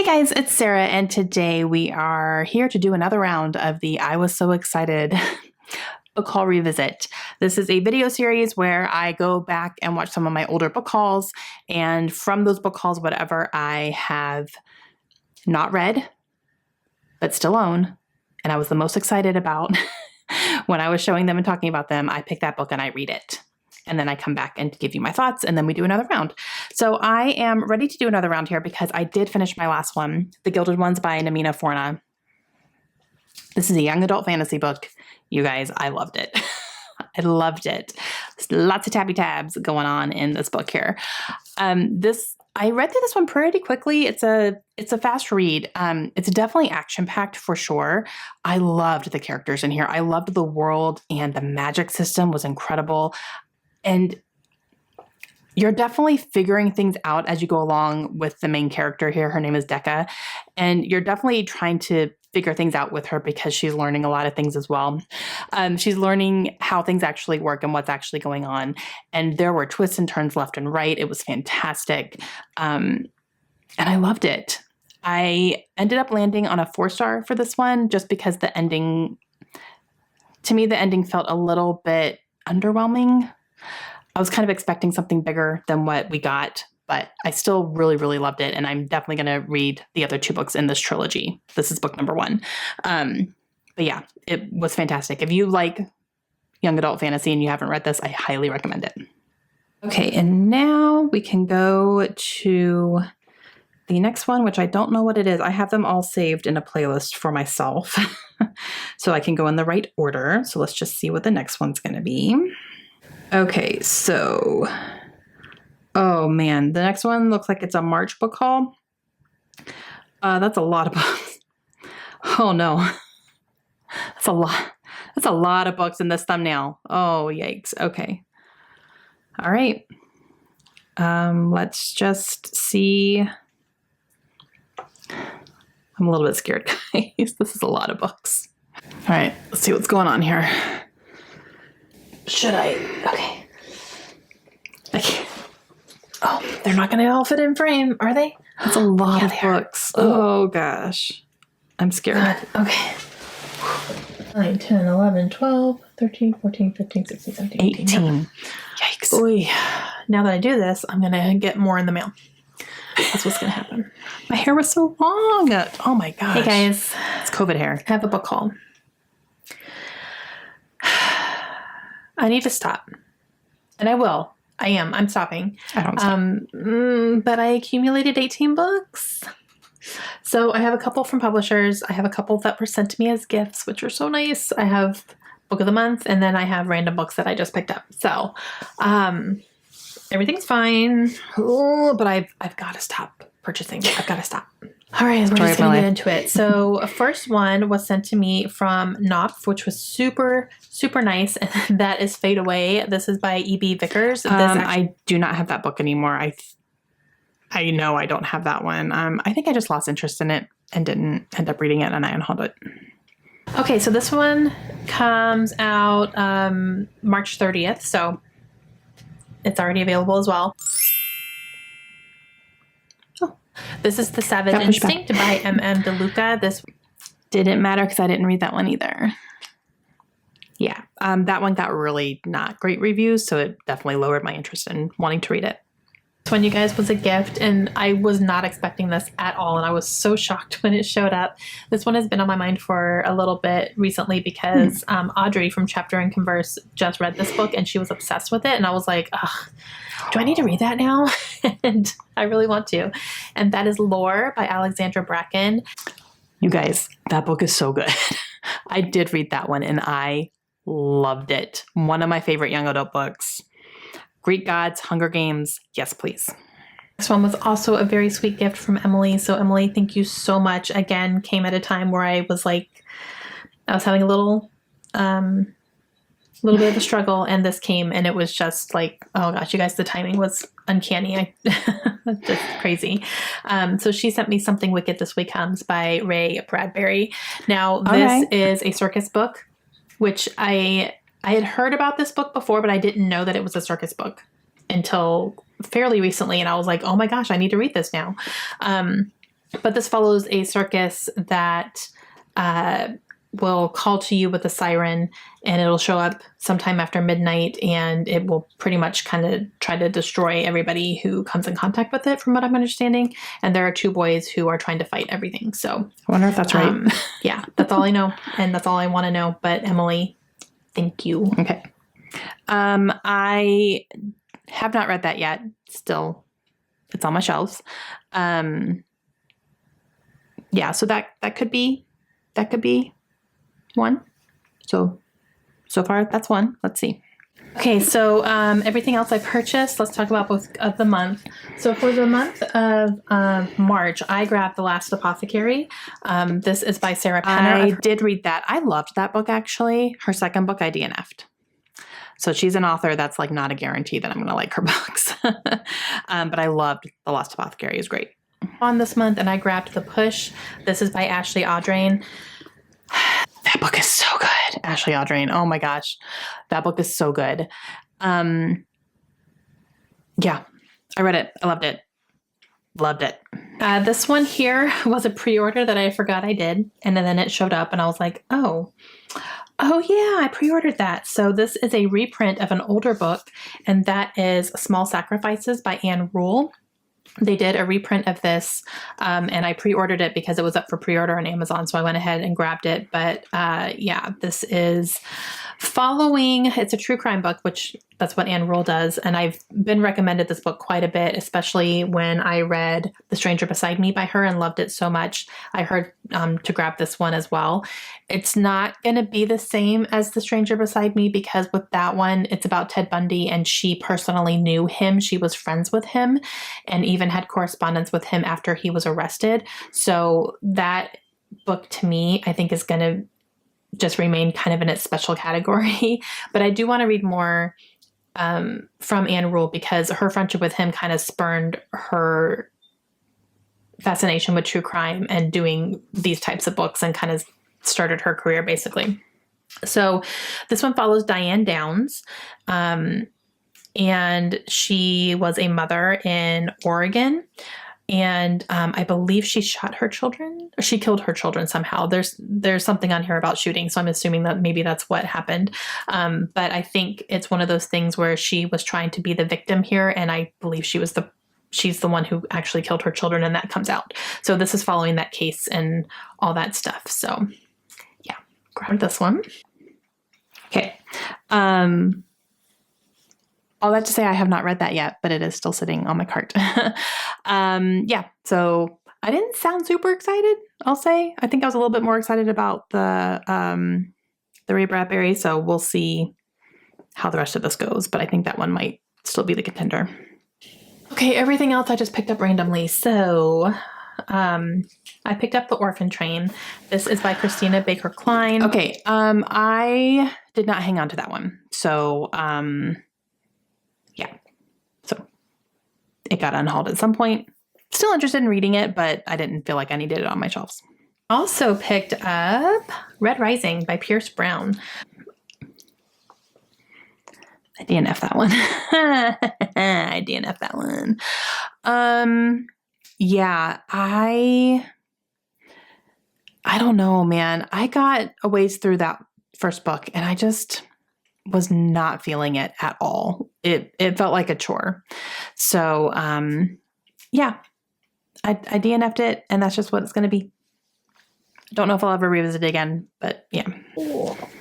guys, it's Sarah, and today we are here to do another round of the I Was So Excited book haul revisit. This is a video series where I go back and watch some of my older book hauls, and from those book hauls, whatever I have not read, but still own, and I was the most excited about when I was showing them and talking about them, I pick that book and I read it. And then I come back and give you my thoughts, and then we do another round. So I am ready to do another round here because I did finish my last one, The Gilded Ones by Namina Forna. This is a young adult fantasy book. You guys, I loved it. I loved it. There's lots of tabby tabs going on in this book here. I read through this one pretty quickly. It's a fast read. It's definitely action-packed for sure. I loved the characters in here. I loved the world, and the magic system was incredible. And you're definitely figuring things out as you go along with the main character here. Her name is Decca. And you're definitely trying to figure things out with her because she's learning a lot of things as well. She's learning how things actually work and what's actually going on. And there were twists and turns left and right. It was fantastic. And I loved it. I ended up landing on a 4-star for this one just because the ending felt a little bit underwhelming. I was kind of expecting something bigger than what we got, but I still really, really loved it. And I'm definitely going to read the other 2 books in this trilogy. This is book number 1. But yeah, it was fantastic. If you like young adult fantasy and you haven't read this, I highly recommend it. Okay, and now we can go to the next one, which I don't know what it is. I have them all saved in a playlist for myself, so I can go in the right order. So let's just see what the next one's going to be. Okay, so, oh man, the next one looks like it's a March book haul. That's a lot of books. Oh no, that's a lot. That's a lot of books in this thumbnail. Oh, yikes. Okay. All right. Let's just see. I'm a little bit scared, guys. This is a lot of books. All right, let's see what's going on here. Should I? Okay. I can't. Oh, they're not going to all fit in frame, are they? That's a lot of books. Oh, gosh. I'm scared. Okay. 9, 10, 11, 12, 13, 14, 15, 16, 17, 18. Yikes. Oy. Now that I do this, I'm going to get more in the mail. That's what's going to happen. My hair was so long. Oh, my gosh. Hey, guys. It's COVID hair. I have a book haul. I need to stop. And I will. I am. I'm stopping. I don't stop. But I accumulated 18 books. So I have a couple from publishers. I have a couple that were sent to me as gifts, which are so nice. I have book of the month, and then I have random books that I just picked up. So everything's fine. Ooh, but I've got to stop purchasing. I've got to stop. All right, we're just going to get into it. So first one was sent to me from Knopf, which was super, super nice. And that is Fade Away. This is by E.B. Vickers. I do not have that book anymore. I know I don't have that one. I think I just lost interest in it and didn't end up reading it, and I unhauled it. Okay, so this one comes out March 30th. So it's already available as well. This is The Savage Instinct by M.M. DeLuca. This didn't matter because I didn't read that one either. Yeah, that one got really not great reviews, so it definitely lowered my interest in wanting to read it. This one, you guys, was a gift, and I was not expecting this at all, and I was so shocked when it showed up. This one has been on my mind for a little bit recently because Audrey from Chapter and Converse just read this book, and she was obsessed with it, and I was like, ugh, do I need to read that now? And I really want to. And that is Lore by Alexandra Bracken. You guys, that book is so good. I did read that one, and I loved it. One of my favorite young adult books. Greek Gods, Hunger Games, yes, please. This one was also a very sweet gift from Emily. So Emily, thank you so much. Again, came at a time where I was having a little bit of a struggle, and this came, and it was just like, oh gosh, you guys, the timing was uncanny. Just crazy. So she sent me Something Wicked This Way Comes by Ray Bradbury. Now, this is a circus book, which I had heard about this book before, but I didn't know that it was a circus book until fairly recently. And I was like, oh my gosh, I need to read this now. But this follows a circus that will call to you with a siren, and it'll show up sometime after midnight, and it will pretty much kind of try to destroy everybody who comes in contact with it, from what I'm understanding. And there are two boys who are trying to fight everything. So I wonder if that's right. Yeah, that's all I know, and that's all I want to know. But Emily, thank you. Okay. I have not read that yet. Still, it's on my shelves. Yeah, so that could be one. So far that's one. Let's see. Okay, so everything else I purchased, let's talk about both of the month. So for the month of March, I grabbed The Last Apothecary. This is by Sarah Penner. I did read that. I loved that book, actually. Her second book, I DNF'd. So she's an author that's like not a guarantee that I'm going to like her books. But I loved The Last Apothecary. It's great. On this month, and I grabbed The Push. This is by Ashley Audrain. That book is so good. Ashley Audrain. Oh my gosh. That book is so good. Yeah, I read it. I loved it. Loved it. This one here was a pre-order that I forgot I did. And then it showed up and I was like, oh yeah, I pre-ordered that. So this is a reprint of an older book, and that is Small Sacrifices by Anne Rule. They did a reprint of this, and I pre-ordered it because it was up for pre-order on Amazon, so I went ahead and grabbed it. But yeah, this is it's a true crime book, which that's what Anne Rule does, and I've been recommended this book quite a bit, especially when I read The Stranger Beside Me by her and loved it so much. I heard to grab this one as well. It's not going to be the same as The Stranger Beside Me, because with that one, it's about Ted Bundy, and she personally knew him. She was friends with him and even had correspondence with him after he was arrested. So that book, to me, I think is going to just remain kind of in its special category. But I do want to read more from Anne Rule, because her friendship with him kind of spurned her fascination with true crime and doing these types of books, and kind of started her career, basically. So this one follows Diane Downs, and she was a mother in Oregon. And I believe she shot her children, or she killed her children somehow. There's something on here about shooting, so I'm assuming that maybe that's what happened. But I think it's one of those things where she was trying to be the victim here, and I believe she's the one who actually killed her children, and that comes out. So this is following that case and all that stuff. So yeah, grab this one. Okay. All that to say, I have not read that yet, but it is still sitting on my cart. Yeah, so I didn't sound super excited, I'll say. I think I was a little bit more excited about the Ray Bradbury, so we'll see how the rest of this goes, but I think that one might still be the contender. Okay, everything else I just picked up randomly. So I picked up The Orphan Train. This is by Christina Baker Klein. Okay, I did not hang on to that one. So, yeah. So it got unhauled at some point. Still interested in reading it, but I didn't feel like I needed it on my shelves. Also picked up Red Rising by Pierce Brown. I DNF that one. I DNF that one. Yeah, I don't know, man. I got a ways through that first book, and I just was not feeling it at all. It felt like a chore. So, yeah, I DNF'd it, and that's just what it's going to be. Don't know if I'll ever revisit it again, but yeah.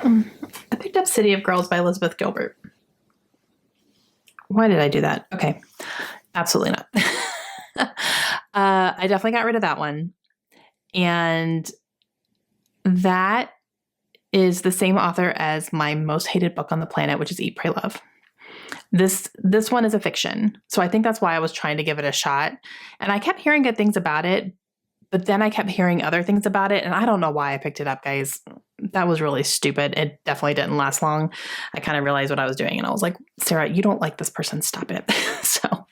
I picked up City of Girls by Elizabeth Gilbert. Why did I do that? Okay. Absolutely not. I definitely got rid of that one. And that is the same author as my most hated book on the planet, which is Eat, Pray, Love. This one is a fiction. So I think that's why I was trying to give it a shot. And I kept hearing good things about it, but then I kept hearing other things about it. And I don't know why I picked it up, guys. That was really stupid. It definitely didn't last long. I kind of realized what I was doing, and I was like, Sarah, you don't like this person. Stop it. So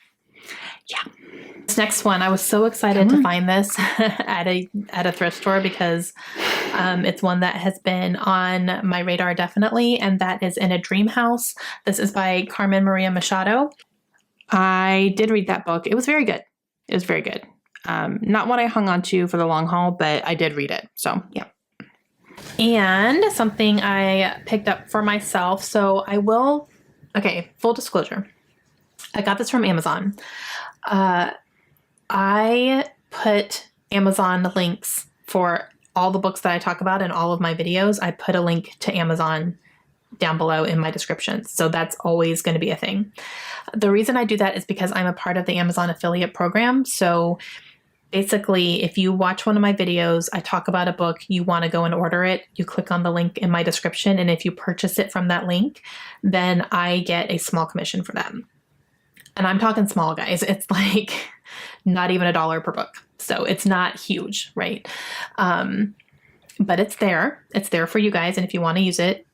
yeah. This next one, I was so excited to find this at a thrift store, because it's one that has been on my radar definitely, and that is In a Dream House. This is by Carmen Maria Machado. I did read that book. It was very good. It was very good. Not one I hung on to for the long haul, but I did read it. So yeah. And something I picked up for myself. So okay, full disclosure. I got this from Amazon. I put Amazon links for all the books that I talk about in all of my videos. I put a link to Amazon down below in my description. So that's always going to be a thing. The reason I do that is because I'm a part of the Amazon affiliate program. So basically, if you watch one of my videos, I talk about a book, you want to go and order it, you click on the link in my description. And if you purchase it from that link, then I get a small commission for that. And I'm talking small, guys. It's like not even $1 per book. So it's not huge, right? But it's there. It's there for you guys. And if you want to use it,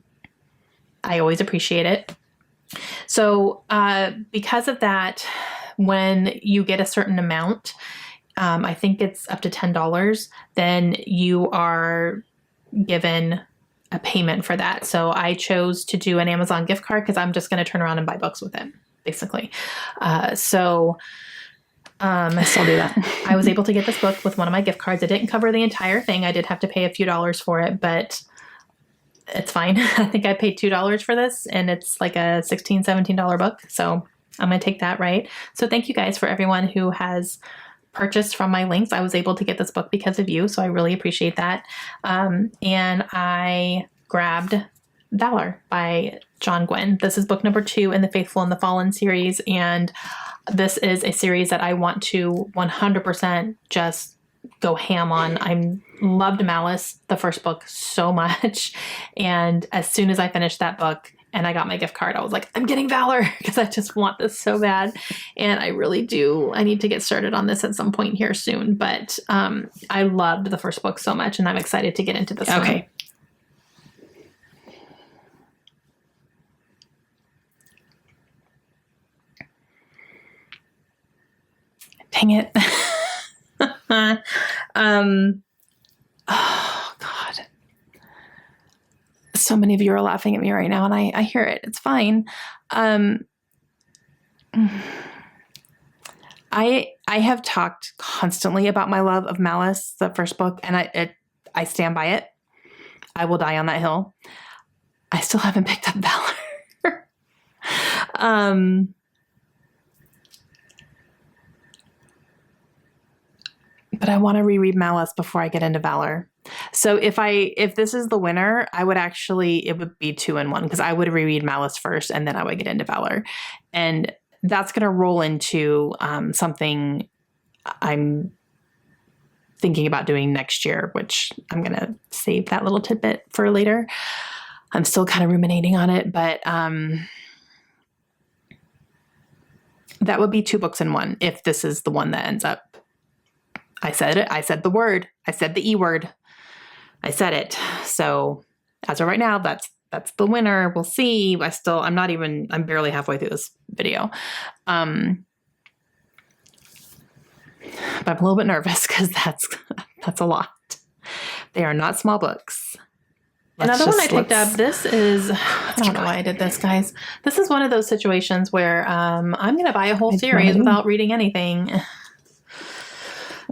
I always appreciate it. So because of that, when you get a certain amount, I think it's up to $10, then you are given a payment for that. So I chose to do an Amazon gift card because I'm just going to turn around and buy books with it, basically. I still do that. I was able to get this book with one of my gift cards. It didn't cover the entire thing. I did have to pay a few dollars for it, but it's fine. I think I paid $2 for this, and it's like a $16, $17 book. So I'm going to take that, right? So thank you guys for everyone who has purchased from my links. I was able to get this book because of you, so I really appreciate that. And I grabbed Valor by John Gwynne. This is book number 2 in the Faithful and the Fallen series, and this is a series that I want to 100% just go ham on. I loved Malice, the first book, so much, and as soon as I finished that book and I got my gift card, I was like, I'm getting Valor because I just want this so bad. And I really do. I need to get started on this at some point here soon. But I loved the first book so much, and I'm excited to get into this one. Okay. Dang it. Oh, God. So many of you are laughing at me right now, and I hear it. It's fine. I have talked constantly about my love of Malice, the first book, and I stand by it. I will die on that hill. I still haven't picked up Valor. But I want to reread Malice before I get into Valor. So if this is the winner, it would be 2 in 1, because I would reread Malice first and then I would get into Valor. And that's going to roll into something I'm thinking about doing next year, which I'm going to save that little tidbit for later. I'm still kind of ruminating on it, but that would be 2 books in 1 if this is the one that ends up. I said it. I said the word. I said the E word. I said it. So as of right now, that's the winner. We'll see. I'm barely halfway through this video. But I'm a little bit nervous because that's a lot. They are not small books. Another one I picked up, this is, I don't know why I did this, guys. This is one of those situations where I'm going to buy a whole series without reading anything.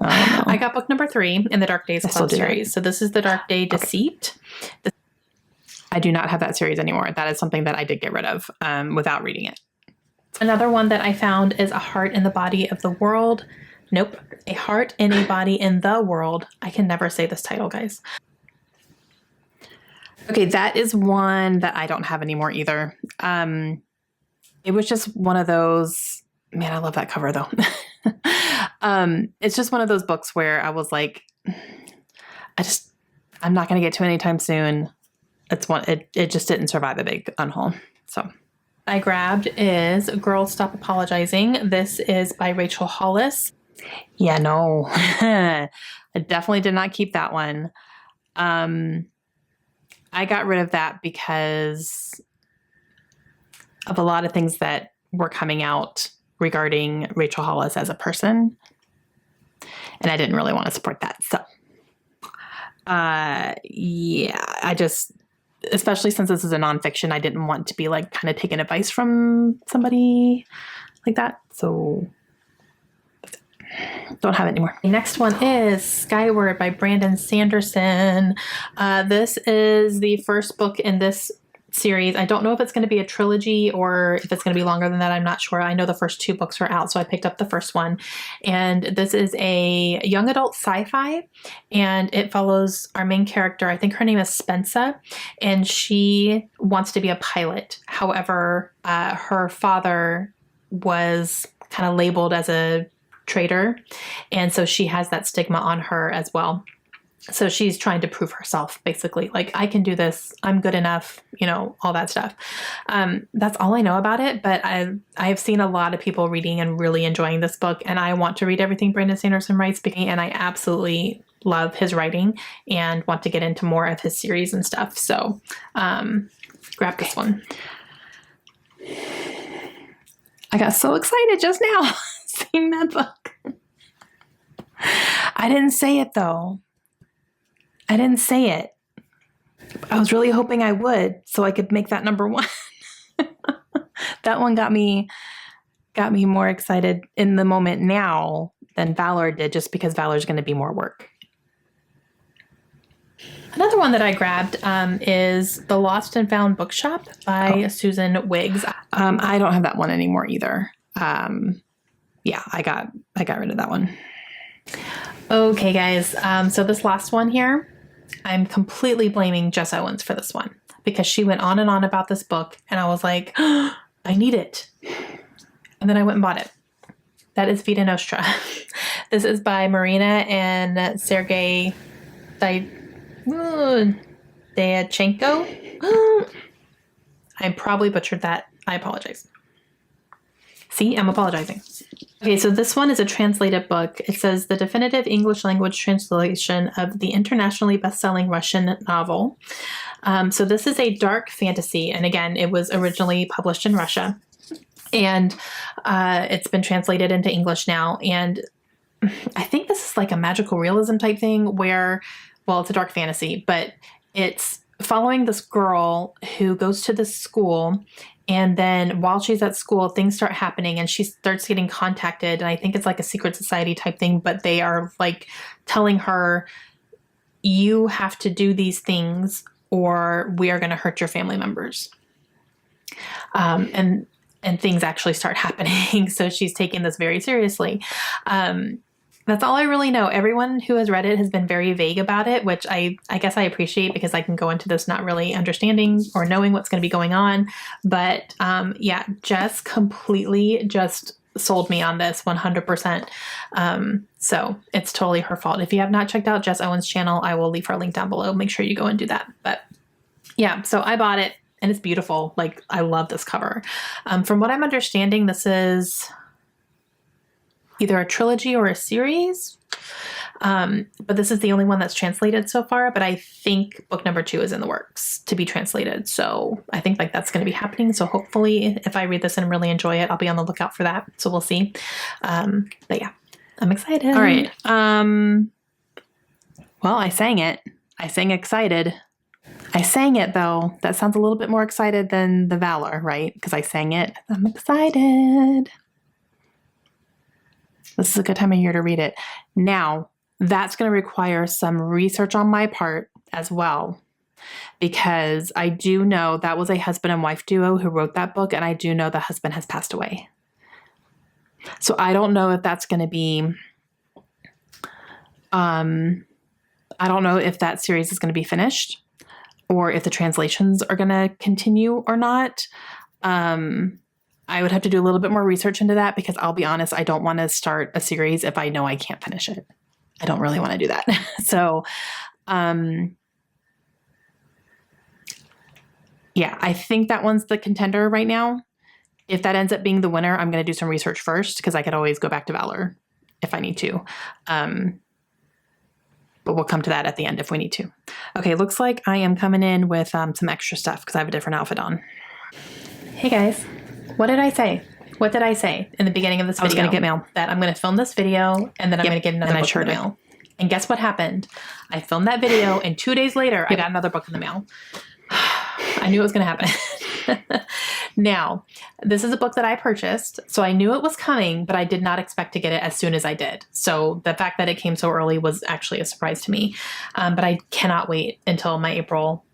I got book number 3 in the Dark Days Club series. So this is the Dark Day Deceit. Okay. I do not have that series anymore. That is something that I did get rid of without reading it. Another one that I found is A Heart in the Body of the World. Nope. A Heart in a Body in the World. I can never say this title, guys. Okay, that is one that I don't have anymore either. It was just one of those, man, I love that cover though. It's just one of those books where I was like, I'm not going to get to it anytime soon. It just didn't survive a big unhaul. So I grabbed is Girls Stop Apologizing. This is by Rachel Hollis. Yeah, no, I definitely did not keep that one. I got rid of that because of a lot of things that were coming out regarding Rachel Hollis as a person. And I didn't really want to support that. So, yeah, especially since this is a nonfiction, I didn't want to be like kind of taking advice from somebody like that. So, that's it. Don't have it anymore. The next one is Skyward by Brandon Sanderson. This is the first book in this series. I don't know if it's going to be a trilogy or if it's going to be longer than that. I'm not sure. I know the first 2 books are out, so I picked up the first one. And this is a young adult sci-fi, and it follows our main character. I think her name is Spencer, and she wants to be a pilot. However, her father was kind of labeled as a traitor, and so she has that stigma on her as well. So she's trying to prove herself, basically, like, I can do this, I'm good enough, you know, all that stuff. That's all I know about it, but I've seen a lot of people reading and really enjoying this book, and I want to read everything Brandon Sanderson writes, and I absolutely love his writing and want to get into more of his series and stuff. So grab this one. I got so excited just now seeing that book. I didn't say it though. I didn't say it. I was really hoping I would so I could make that number 1. That one got me more excited in the moment now than Valor did, just because Valor's going to be more work. Another one that I grabbed is The Lost and Found Bookshop by Susan Wiggs. I don't have that one anymore either. Yeah, I got rid of that one. Okay, guys. So this last one here, I'm completely blaming Jess Owens for this one, because she went on and on about this book, and I was like, oh, I need it. And then I went and bought it. That is Vita Nostra. This is by Marina and Sergei Dayachenko. I probably butchered that. I apologize. See, I'm apologizing. Okay, so this one is a translated book. It says the definitive English language translation of the internationally best-selling Russian novel. So this is a dark fantasy. And again, it was originally published in Russia. And it's been translated into English now. And I think this is like a magical realism type thing where, well, it's a dark fantasy, but it's following this girl who goes to this school. And then while she's at school, things start happening and she starts getting contacted. And I think it's like a secret society type thing, but they are like telling her, you have to do these things or we are going to hurt your family members. And things actually start happening. So she's taking this very seriously. That's all I really know. Everyone who has read it has been very vague about it, which I guess I appreciate, because I can go into this not really understanding or knowing what's going to be going on. But yeah, Jess completely just sold me on this 100%. So it's totally her fault. If you have not checked out Jess Owens' channel, I will leave her link down below. Make sure you go and do that. But yeah, so I bought it and it's beautiful. Like, I love this cover. From what I'm understanding, this is either a trilogy or a series. But this is the only one that's translated so far. But I think book number 2 is in the works to be translated. So I think like that's going to be happening. So hopefully if I read this and really enjoy it, I'll be on the lookout for that. So we'll see. But yeah, I'm excited. All right. Well, I sang it. I sang excited. I sang it though. That sounds a little bit more excited than the Valor, right? Because I sang it. I'm excited. This is a good time of year to read it. Now, that's going to require some research on my part as well, because I do know that was a husband and wife duo who wrote that book, and I do know the husband has passed away. So I don't know if that's going to be, I don't know if that series is going to be finished or if the translations are going to continue or not. I would have to do a little bit more research into that, because I'll be honest, I don't want to start a series if I know I can't finish it. I don't really want to do that. So, yeah, I think that one's the contender right now. If that ends up being the winner, I'm going to do some research first, because I could always go back to Valor if I need to. But we'll come to that at the end if we need to. Okay, looks like I am coming in with some extra stuff because I have a different outfit on. Hey guys. What did I say? What did I say in the beginning of this video? I was going to get mail. That I'm going to film this video and then I'm going to get another book in the mail. And guess what happened? I filmed that video and 2 days later, I got another book in the mail. I knew it was going to happen. Now, this is a book that I purchased, so I knew it was coming, but I did not expect to get it as soon as I did. So the fact that it came so early was actually a surprise to me. But I cannot wait until my April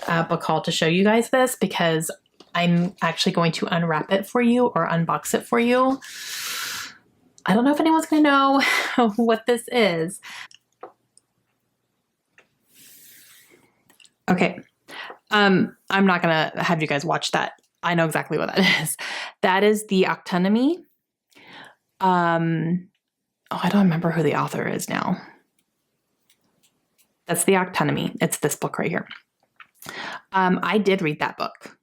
book haul to show you guys this, because I'm actually going to unwrap it for you or unbox it for you. I don't know if anyone's going to know what this is. Okay. I'm not going to have you guys watch that. I know exactly what that is. That is the Octonomy. I don't remember who the author is now. That's the Octonomy. It's this book right here. I did read that book.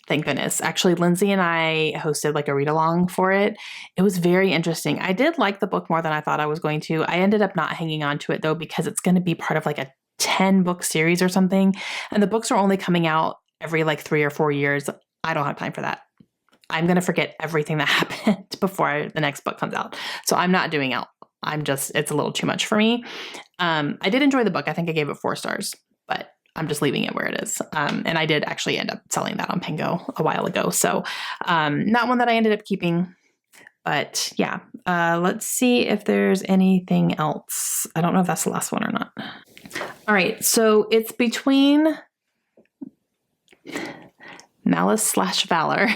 Thank goodness. Actually, Lindsay and I hosted like a read along for it. It was very interesting. I did like the book more than I thought I was going to. I ended up not hanging on to it though, because it's going to be part of like a 10 book series or something. And the books are only coming out every like 3 or 4 years. I don't have time for that. I'm going to forget everything that happened before the next book comes out. So I'm not doing it. It's a little too much for me. I did enjoy the book. I think I gave it 4 stars, but I'm just leaving it where it is. And I did actually end up selling that on Pengo a while ago. So not one that I ended up keeping, but yeah. Let's see if there's anything else. I don't know if that's the last one or not. All right. So it's between Malice / Valor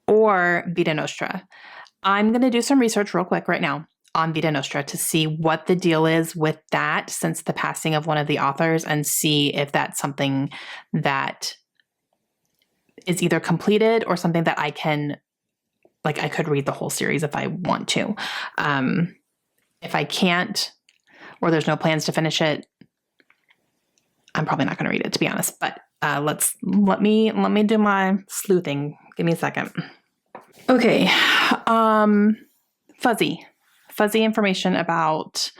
or Vita Nostra. I'm going to do some research real quick right now on Vita Nostra to see what the deal is with that since the passing of one of the authors, and see if that's something that is either completed or something that I could read the whole series if I want to. If I can't, or there's no plans to finish it, I'm probably not going to read it, to be honest. But let me do my sleuthing. Give me a second. Okay. Fuzzy information about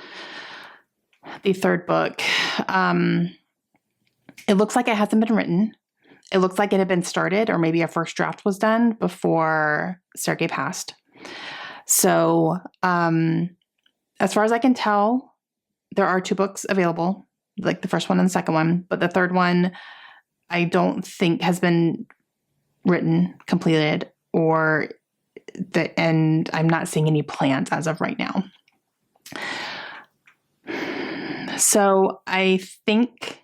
the third book. It looks like it hasn't been written. It looks like it had been started, or maybe a first draft was done before Sergei passed. So, as far as I can tell, there are 2 books available, like the first one and the second one, but the third one I don't think has been written, completed, and I'm not seeing any plans as of right now. So I think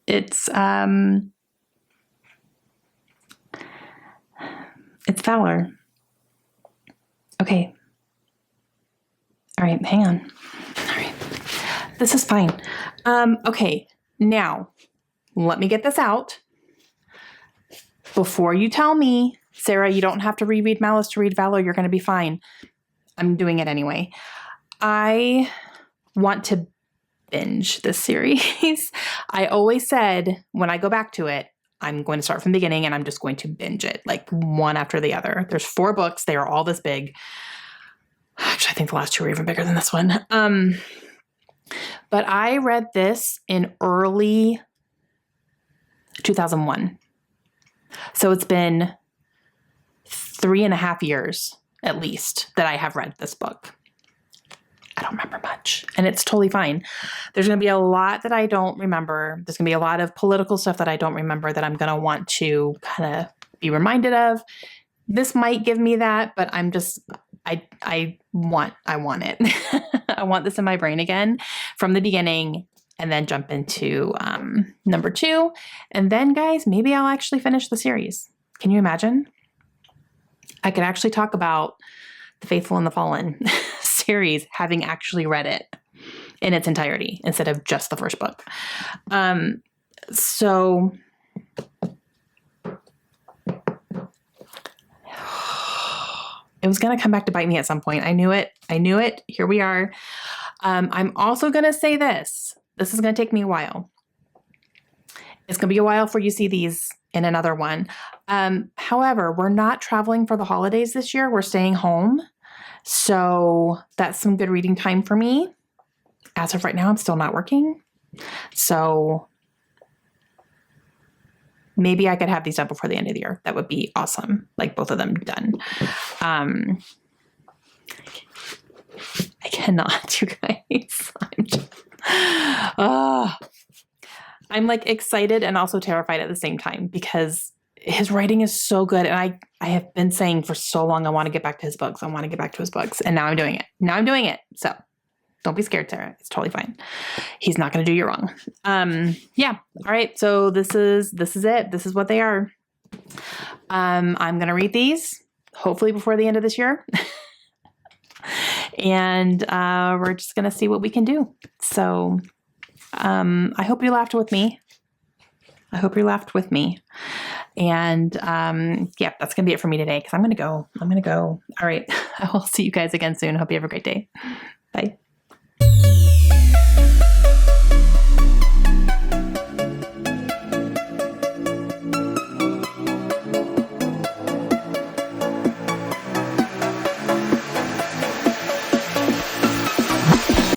it's Valor. Okay. All right, hang on. All right. This is fine. Okay. Now, let me get this out. Before you tell me, Sarah, you don't have to reread Malice to read Valor, you're going to be fine. I'm doing it anyway. I want to binge this series. I always said when I go back to it, I'm going to start from the beginning and I'm just going to binge it, like one after the other. There's 4 books. They are all this big. Actually, I think the last 2 are even bigger than this one. But I read this in early 2001. So it's been 3.5 years at least that I have read this book. I don't remember much, and it's totally fine. There's going to be a lot that I don't remember. There's going to be a lot of political stuff that I don't remember that I'm going to want to kind of be reminded of. This might give me that, but I'm just, I want it. I want this in my brain again from the beginning, and then jump into number 2. And then, guys, maybe I'll actually finish the series. Can you imagine? I could actually talk about The Faithful and the Fallen series, having actually read it in its entirety instead of just the first book. So it was going to come back to bite me at some point. I knew it. Here we are. I'm also going to say this. This is going to take me a while. It's going to be a while before you see these in another one. However, we're not traveling for the holidays this year. We're staying home. So that's some good reading time for me. As of right now, I'm still not working. So maybe I could have these done before the end of the year. That would be awesome. Like both of them done. I cannot, you guys. I'm like excited and also terrified at the same time because his writing is so good. And I have been saying for so long, I want to get back to his books. I want to get back to his books. And now I'm doing it. So don't be scared, Sarah. It's totally fine. He's not going to do you wrong. Yeah. All right. So this is it. This is what they are. I'm going to read these hopefully before the end of this year. And we're just going to see what we can do. So I hope you laughed with me. And yeah, that's going to be it for me today because I'm going to go. All right. I will see you guys again soon. Hope you have a great day. Bye.